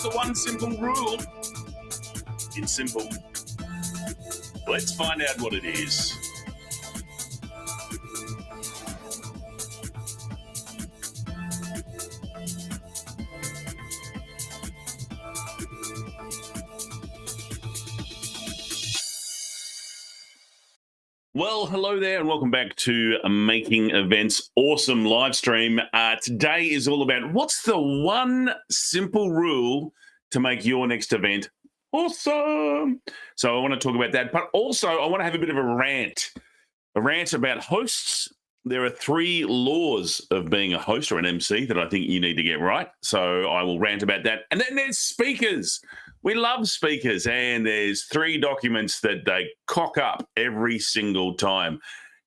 What's the one simple rule? It's simple. Let's find out what it is. Well, hello there and welcome back to Making Events Awesome live stream. Today is all about what's the one simple rule to make your next event awesome. So I want to talk about that, but also I want to have a bit of a rant about hosts. There are 3 laws of being a host or an MC that I think you need to get right. So I will rant about that. And then there's speakers. We love speakers, and there's 3 documents that they cock up every single time.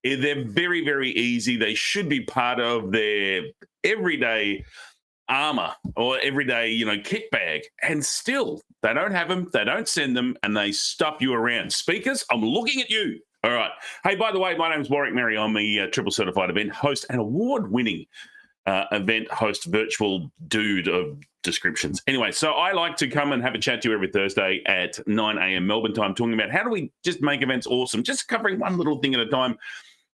They're very, very easy. They should be part of their everyday armor or everyday, kit bag, and still they don't have them, they don't send them, and they stuff you around. Speakers, I'm looking at you. All right. Hey, by the way, my name's Warwick Merry. I'm a triple certified event host and award-winning event host, virtual dude of descriptions. Anyway, so I like to come and have a chat to you every Thursday at 9 a.m. Melbourne time, talking about how do we just make events awesome, just covering one little thing at a time.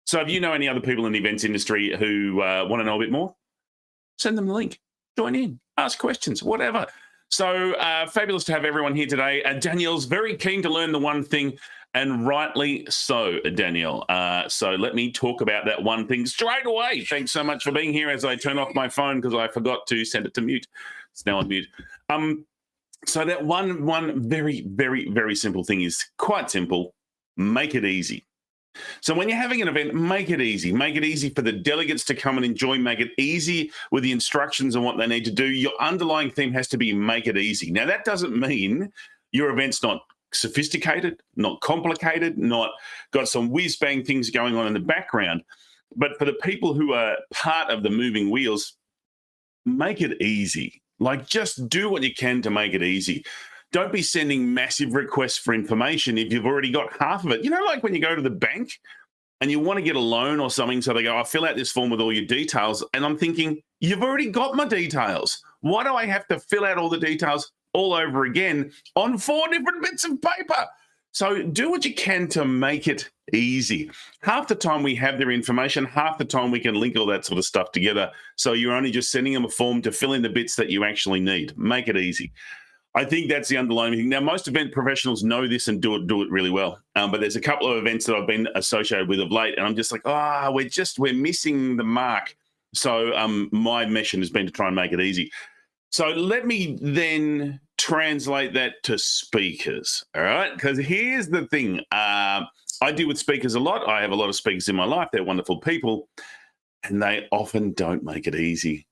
So if you know any other people in the events industry who want to know a bit more, send them the link, join in, ask questions, whatever. So fabulous to have everyone here today. Danielle's very keen to learn the one thing, and rightly so, Danielle. So let me talk about that one thing straight away. Thanks so much for being here as I turn off my phone because I forgot to send it to mute. It's now on mute. So that one very, very, very simple thing is quite simple. Make it easy. So when you're having an event, make it easy. Make it easy for the delegates to come and enjoy. Make it easy with the instructions on what they need to do. Your underlying theme has to be make it easy. Now, that doesn't mean your event's not sophisticated, not complicated, not got some whiz-bang things going on in the background. But for the people who are part of the moving wheels, make it easy. Like, just do what you can to make it easy. Don't be sending massive requests for information if you've already got half of it. You know, like when you go to the bank and you want to get a loan or something, so they go, fill out this form with all your details. And I'm thinking, you've already got my details. Why do I have to fill out all the details all over again on 4 different bits of paper? So do what you can to make it easy. Half the time we have their information, half the time we can link all that sort of stuff together. So you're only just sending them a form to fill in the bits that you actually need. Make it easy. I think that's the underlying thing. Now, most event professionals know this and do it really well. But there's a couple of events that I've been associated with of late, and I'm just like, we're missing the mark. So my mission has been to try and make it easy. So let me then translate that to speakers, all right? Because here's the thing. I deal with speakers a lot. I have a lot of speakers in my life. They're wonderful people, and they often don't make it easy.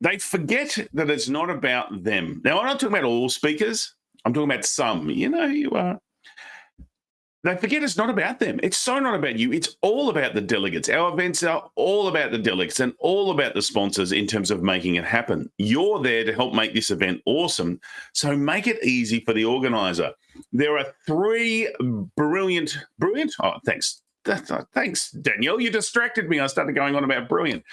They forget that it's not about them. Now, I'm not talking about all speakers. I'm talking about some. You know who you are. They forget it's not about them. It's so not about you. It's all about the delegates. Our events are all about the delegates and all about the sponsors in terms of making it happen. You're there to help make this event awesome. So make it easy for the organizer. There are 3 brilliant. Oh, thanks. Thanks, Danielle. You distracted me. I started going on about brilliant.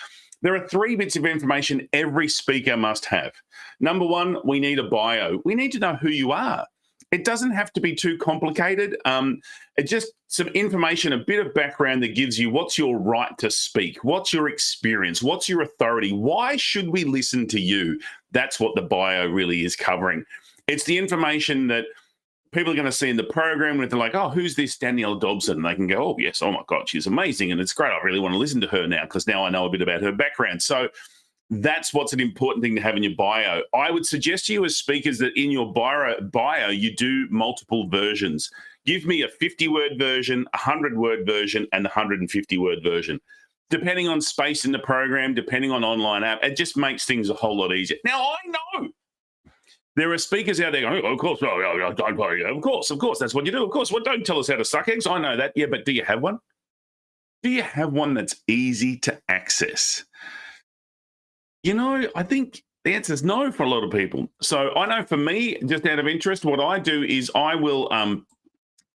There are 3 bits of information every speaker must have. Number 1, we need a bio. We need to know who you are. It doesn't have to be too complicated. It's just some information, a bit of background that gives you what's your right to speak, what's your experience, what's your authority, why should we listen to you? That's what the bio really is covering. It's the information that people are going to see in the program, and they're like, who's this Danielle Dobson? And they can go, yes, oh my God, she's amazing. And it's great. I really want to listen to her now because now I know a bit about her background. So that's what's an important thing to have in your bio. I would suggest to you as speakers that in your bio, you do multiple versions. Give me a 50-word version, a 100-word version, and a 150-word version. Depending on space in the program, depending on online app, it just makes things a whole lot easier. Now, I know there are speakers out there going, of course, don't worry. Of course, that's what you do. Of course, don't tell us how to suck eggs. I know that. Yeah, but do you have one? Do you have one that's easy to access? I think the answer is no for a lot of people. So I know for me, just out of interest, what I do is I will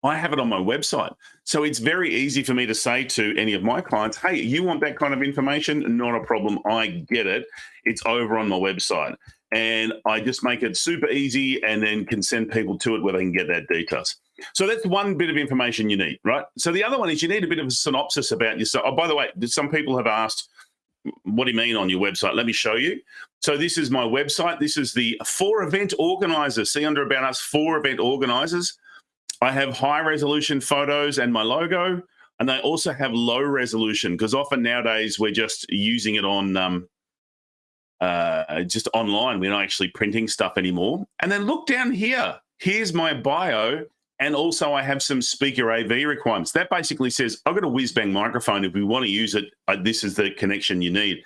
I have it on my website. So it's very easy for me to say to any of my clients, hey, you want that kind of information? Not a problem. I get it. It's over on my website. And I just make it super easy and then can send people to it where they can get that details. So that's one bit of information you need, right? So the other one is you need a bit of a synopsis about yourself. Oh, by the way, some people have asked, what do you mean on your website? Let me show you. So this is my website. This is the 4 event organizers. See under About Us, 4 event organizers. I have high resolution photos and my logo, and I also have low resolution because often nowadays we're just using it on just online. We're not actually printing stuff anymore. And then look down here. Here's my bio, and also I have some speaker AV requirements. That basically says I've got a whiz-bang microphone. If we want to use it, this is the connection you need.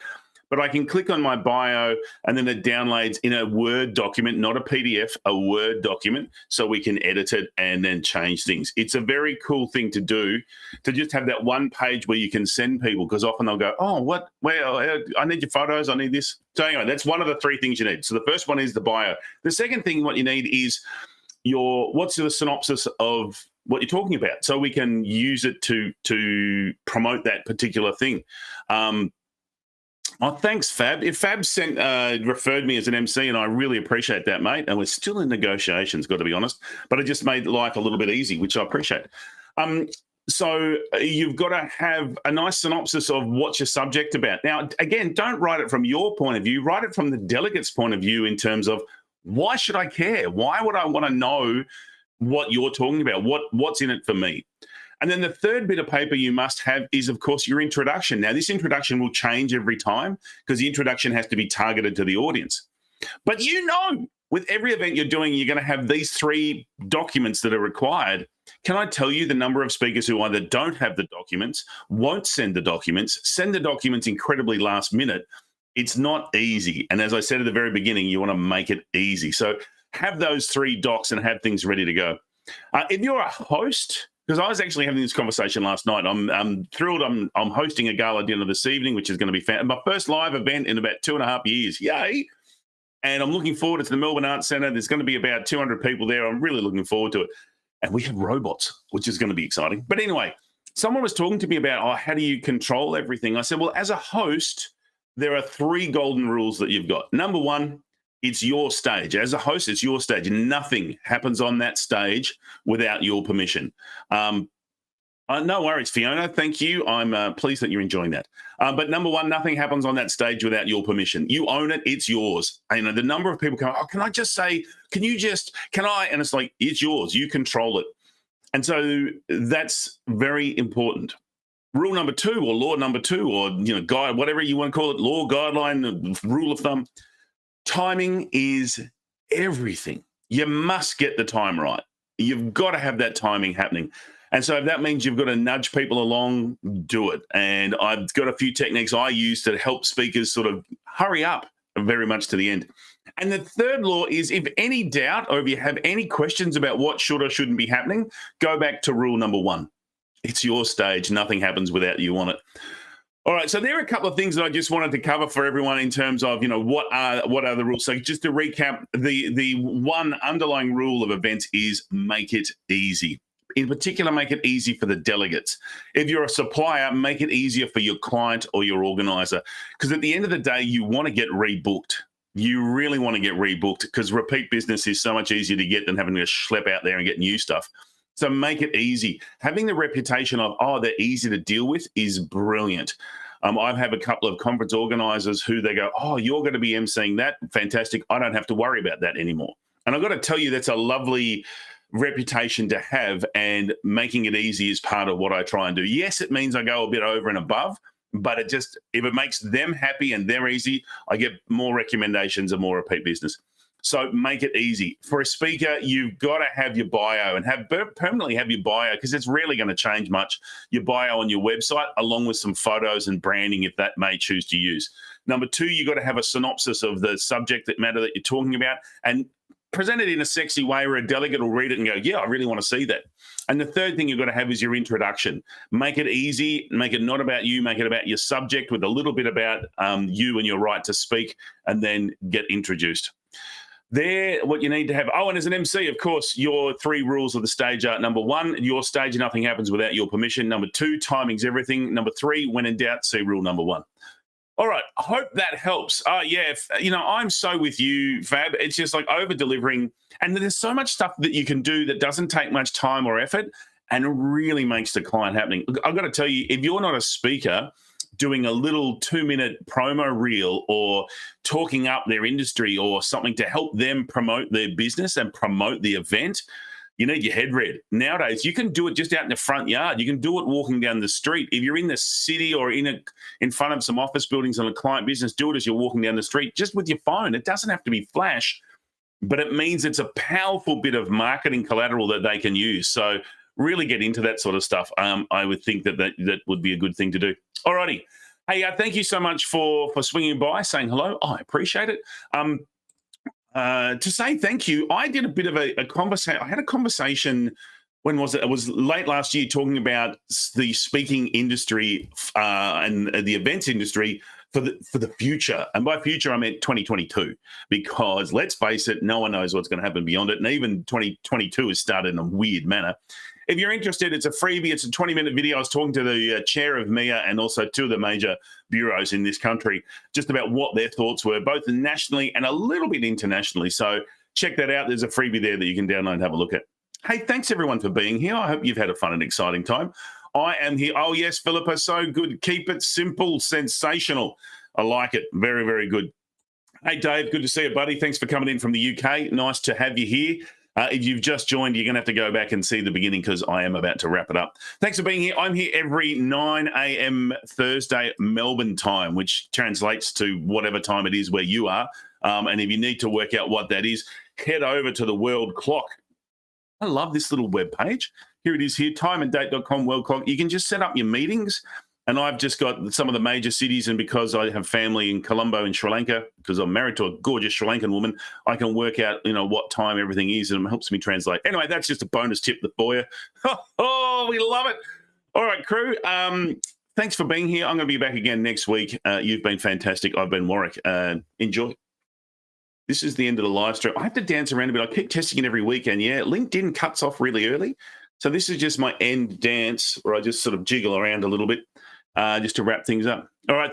But I can click on my bio and then it downloads in a Word document, not a PDF, a Word document, so we can edit it and then change things. It's a very cool thing to do, to just have that one page where you can send people, because often they'll go, oh, what? Well, I need your photos. I need this. So anyway, that's one of the 3 things you need. So the first one is the bio. The second thing, what you need is what's the synopsis of what you're talking about, so we can use it to promote that particular thing. Oh, thanks, Fab. If Fab referred me as an MC, and I really appreciate that, mate. And we're still in negotiations, got to be honest. But it just made life a little bit easy, which I appreciate. So you've got to have a nice synopsis of what's your subject about. Now, again, don't write it from your point of view. Write it from the delegate's point of view in terms of, why should I care? Why would I want to know what you're talking about? What's in it for me? And then the third bit of paper you must have is, of course, your introduction. Now, this introduction will change every time because the introduction has to be targeted to the audience. But with every event you're doing, you're going to have these 3 documents that are required. Can I tell you the number of speakers who either don't have the documents, won't send the documents incredibly last minute? It's not easy. And as I said at the very beginning, you want to make it easy. So have those 3 docs and have things ready to go. If you're a host, because I was actually having this conversation last night. I'm thrilled. I'm hosting a gala dinner this evening, which is going to be my first live event in about 2.5 years. Yay! And I'm looking forward. It's the Melbourne Arts Centre. There's going to be about 200 people there. I'm really looking forward to it. And we have robots, which is going to be exciting. But anyway, someone was talking to me about, how do you control everything? I said, well, as a host, there are 3 golden rules that you've got. Number 1, it's your stage. As a host, it's your stage. Nothing happens on that stage without your permission. No worries, Fiona. Thank you. I'm pleased that you're enjoying that. But number 1, nothing happens on that stage without your permission. You own it. It's yours. And the number of people come, can I just say, can I? And it's like, it's yours. You control it. And so that's very important. Rule number 2, or law number 2, or guide, whatever you want to call it, law, guideline, rule of thumb. Timing is everything. You must get the time right. You've got to have that timing happening. And so if that means you've got to nudge people along, do it. And I've got a few techniques I use to help speakers sort of hurry up very much to the end. And the third law is, if any doubt or if you have any questions about what should or shouldn't be happening, go back to rule number 1. It's your stage. Nothing happens without you on it. All right, so there are a couple of things that I just wanted to cover for everyone in terms of, what are the rules. So just to recap, the one underlying rule of events is make it easy. In particular, make it easy for the delegates. If you're a supplier, make it easier for your client or your organizer, because at the end of the day, you want to get rebooked. You really want to get rebooked, because repeat business is so much easier to get than having to schlep out there and get new stuff. So make it easy. Having the reputation of, they're easy to deal with is brilliant. I have a couple of conference organizers who they go, you're going to be emceeing that? Fantastic. I don't have to worry about that anymore. And I've got to tell you, that's a lovely reputation to have, and making it easy is part of what I try and do. Yes, it means I go a bit over and above, but if it makes them happy and they're easy, I get more recommendations and more repeat business. So make it easy. For a speaker, you've got to have your bio, and permanently have your bio, because it's rarely going to change much. Your bio on your website, along with some photos and branding, if that may choose to use. Number 2, you've got to have a synopsis of the subject matter that you're talking about, and present it in a sexy way where a delegate will read it and go, yeah, I really want to see that. And the third thing you've got to have is your introduction. Make it easy. Make it not about you. Make it about your subject, with a little bit about you and your right to speak, and then get introduced. There, what you need to have. Oh, and as an MC, of course, your 3 rules of the stage are: number 1, your stage, nothing happens without your permission. Number 2, timing's everything. Number 3, when in doubt, see rule number 1. All right, I hope that helps. Yeah, I'm so with you, Fab. It's just like over delivering, and there's so much stuff that you can do that doesn't take much time or effort, and really makes the client happening. I've got to tell you, if you're not a speaker, doing a little 2-minute promo reel or talking up their industry or something to help them promote their business and promote the event, you need your head read. Nowadays, you can do it just out in the front yard. You can do it walking down the street. If you're in the city or in front of some office buildings on a client business, do it as you're walking down the street, just with your phone. It doesn't have to be flash, but it means it's a powerful bit of marketing collateral that they can use. So really get into that sort of stuff. I would think that would be a good thing to do. All righty. Hey, thank you so much for swinging by, saying hello. I appreciate it. To say thank you, I did a bit of a conversation. I had a conversation, when was it? It was late last year, talking about the speaking industry and the events industry for the future. And by future, I meant 2022, because let's face it, no one knows what's going to happen beyond it. And even 2022 has started in a weird manner. If you're interested, it's a freebie. It's a 20-minute video. I was talking to the chair of MIA and also 2 of the major bureaus in this country just about what their thoughts were, both nationally and a little bit internationally. So check that out. There's a freebie there that you can download and have a look at. Hey, thanks everyone for being here. I hope you've had a fun and exciting time. I am here. Oh, yes, Philippa, so good. Keep it simple, sensational. I like it. Very, very good. Hey, Dave, good to see you, buddy. Thanks for coming in from the UK. Nice to have you here. If you've just joined, you're going to have to go back and see the beginning, because I am about to wrap it up. Thanks for being here. I'm here every 9 a.m. Thursday, Melbourne time, which translates to whatever time it is where you are. And if you need to work out what that is, head over to the World Clock. I love this little web page. Here it is here, timeanddate.com, World Clock. You can just set up your meetings. And I've just got some of the major cities, and because I have family in Colombo in Sri Lanka, because I'm married to a gorgeous Sri Lankan woman, I can work out, what time everything is, and it helps me translate. Anyway, that's just a bonus tip for you. Oh, we love it. All right, crew. Thanks for being here. I'm going to be back again next week. You've been fantastic. I've been Warwick. Enjoy. This is the end of the live stream. I have to dance around a bit. I keep testing it every weekend. Yeah, LinkedIn cuts off really early. So this is just my end dance where I just sort of jiggle around a little bit just to wrap things up. All right.